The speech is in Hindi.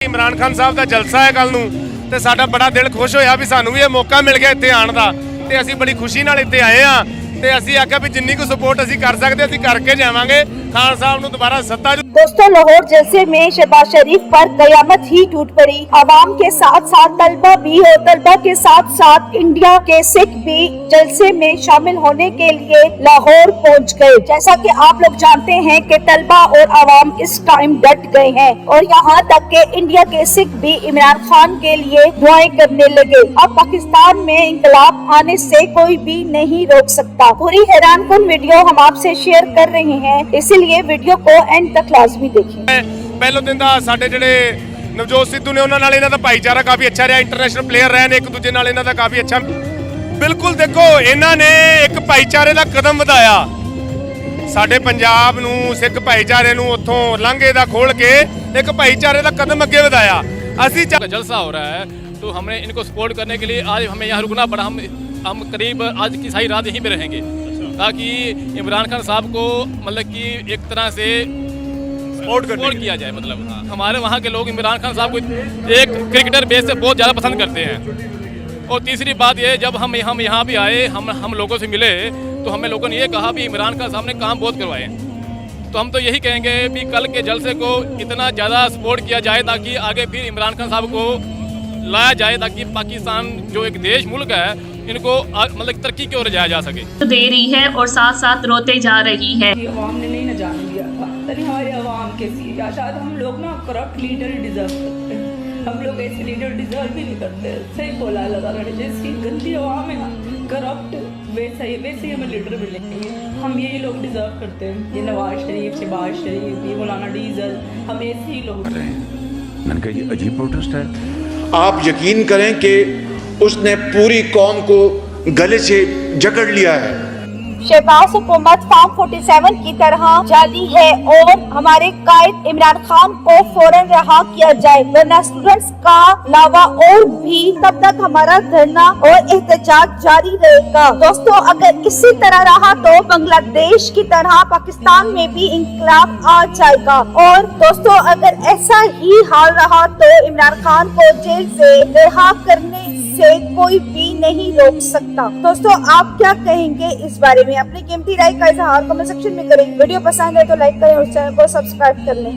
इमरान खान साहब का जलसा है कल नूं ते साडा बड़ा दिल खुश होया भी सानू भी ये मौका मिल गया इत्थे आउण दा ते असीं बड़ी खुशी नाल इत्थे आए हां ते असीं आख्या भी जिन्नी को सपोर्ट असीं कर सकदे असीं करके जावांगे खान साहब नूं दोबारा सत्ता। दोस्तों, लाहौर जलसे में शहबाज शरीफ पर कयामत ही टूट पड़ी। अवाम के साथ साथ तलबा भी और तलबा के साथ साथ इंडिया के सिख भी जलसे में शामिल होने के लिए लाहौर पहुंच गए। जैसा कि आप लोग जानते हैं कि तलबा और अवाम इस टाइम डट गए हैं और यहाँ तक के इंडिया के सिख भी इमरान खान के लिए दुआएं करने लगे। अब पाकिस्तान में इंकलाब आने से कोई भी नहीं रोक सकता। पूरी हैरानकुन वीडियो हम आपसे शेयर कर रहे हैं, इसीलिए वीडियो को एंड तक लाजमी देखें। पहले दिन दा साडे जिहड़े नवजोत सिद्धू ने उन्हां नाल इन्हां दा भाईचारा काफी अच्छा रहा, इंटरनेशनल प्लेयर रहे ने, एक दूजे नाल इन्हां दा काफी अच्छा। बिल्कुल देखो इन्हां ने एक भाईचारे दा कदम वधाया, साडे पंजाब नूं सिख भाईचारे नूं उत्थों लांघे दा खोल के एक भाईचारे दा कदम अगे वधाया। असीं जलसा हो रहा है तो हमने इनको सपोर्ट करने के लिए आज हमें यहाँ रुकना पड़ा। हम करीब आज की सारी रात यहीं पे रहेंगे ताकि इमरान खान साहब को मतलब कि एक तरह से सपोर्ट किया जाए। मतलब हमारे वहाँ के लोग इमरान खान साहब को एक क्रिकेटर बेस से बहुत ज़्यादा पसंद करते हैं। और तीसरी बात ये, जब हम यहाँ भी आए, हम लोगों से मिले तो हमें लोगों ने ये कहा भी इमरान खान साहब ने काम बहुत करवाए। तो हम तो यही कहेंगे भी कल के जलसे को इतना ज़्यादा सपोर्ट किया जाए ताकि आगे फिर इमरान खान साहब को लाया जाए ताकि पाकिस्तान जो एक देश मुल्क है इनको मतलब तरक्की की ओर जाया जा सके। तो दे रही है और साथ साथ रोते जा रही है। अवाम ने नहीं न जाने दिया था, तभी हमारे अवाम के लिए या शायद हम लोग ना करप्ट लीडर ही डिजर्व करते हैं। हम लोग ऐसे लीडर डिजर्व ही नहीं करते। सही बोला अल्लाह ताला ने, जैसी गंदी अवाम है ना करप्ट, वैसे ही हमें लीडर मिलेंगे। हम यही लोग डिजर्व करते हैं, ये नवाज शरीफ, शहबाज शरीफ, ये मौलाना डीजल, हम ऐसे ही लोग। मैंने कहा ये अजीब प्रोटेस्ट है। आप यकीन करें कि उसने पूरी कौम को गले से जकड़ लिया है। शहबाज हुकूमत फार्म 47 की तरह जाली है और हमारे कायद इमरान खान को फौरन रहा किया जाए, वरना स्टूडेंट्स का अलावा और भी तब तक हमारा धरना और एहतजाज जारी रहेगा। दोस्तों, अगर इसी तरह रहा तो बांग्लादेश की तरह पाकिस्तान में भी इंकलाब आ जाएगा। और दोस्तों, अगर ऐसा ही हाल रहा तो इमरान खान को जेल से रिहा करने से कोई भी नहीं रोक सकता। दोस्तों, आप क्या कहेंगे इस बारे में? अपनी कीमती राय का इजहार कमेंट सेक्शन में करें। वीडियो पसंद है तो लाइक करें और चैनल को सब्सक्राइब कर लें।